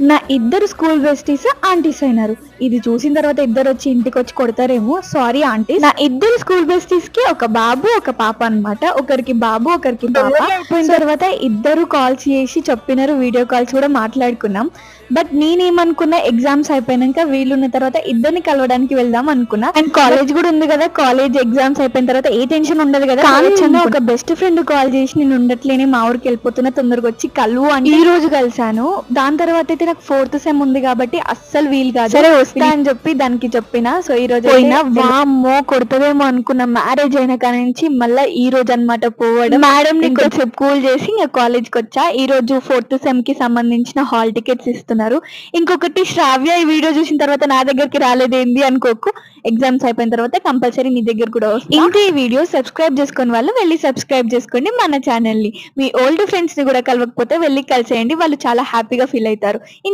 నా ఇద్దరు school besties aunties అయినారు. ఇది చూసిన తర్వాత ఇద్దరు వచ్చి ఇంటికి వచ్చి కొడతారేమో, సారీ ఆంటీ. నా ఇద్దరు స్కూల్ బెస్టీస్ కి ఒక బాబు ఒక పాప అన్నమాట. ఒకరికి బాబు ఒకరికి పాప. అయిపోయిన తర్వాత ఇద్దరు కాల్స్ చేసి చెప్పినారు, వీడియో కాల్స్ కూడా మాట్లాడుకున్నాం. బట్ నేనేమనుకున్నా, ఎగ్జామ్స్ అయిపోయినాక వీళ్ళున్న తర్వాత ఇద్దరిని కలవడానికి వెళ్దాం అనుకున్నా. అండ్ కాలేజ్ కూడా ఉంది కదా, కాలేజ్ ఎగ్జామ్స్ అయిపోయిన తర్వాత ఏ టెన్షన్ ఉండదు కదా. కానీ ఒక బెస్ట్ ఫ్రెండ్ కాల్ చేసి నేను ఉండట్లేని మా ఊరికి వెళ్ళిపోతున్నా, తొందరగా వచ్చి కలువు అని ఈ రోజు కలిసాను. దాని తర్వాత అయితే నాకు 4th సెమ్ ఉంది కాబట్టి అస్సలు వీలు కాదు. సరే వస్తా అని చెప్పి దానికి చెప్పిన. సో ఈ రోజు పోయినా, వామ్మో కొడుతుందేమో అనుకున్న. మ్యారేజ్ అయిన కాడి నుంచి మళ్ళీ ఈ రోజు అనమాట పోవడం. మేడం ని కొంచెం కూల్ చేసి ఇంకా కాలేజ్ కి వచ్చా. ఈ రోజు 4th సెమ్ కి సంబంధించిన హాల్ టికెట్స్ ఇస్తున్నారు. ఇంకొకటి, శ్రావ్య ఈ వీడియో చూసిన తర్వాత నా దగ్గరికి రాలేదేంది అనుకోకు. ఎగ్జామ్స్ అయిపోయిన తర్వాత కంపల్సరీ నీ దగ్గర కూడా వస్తా. ఇంకా ఈ వీడియో సబ్స్క్రైబ్ చేసుకుని వాళ్ళు వెళ్ళి సబ్స్క్రైబ్ చేసుకోండి మన ఛానల్ ని. మీ ఓల్డ్ ఫ్రెండ్స్ ని కూడా కలవకపోతే వెళ్ళి కలిసేయండి, వాళ్ళు చాలా హ్యాపీగా ఫీల్ అవుతారు.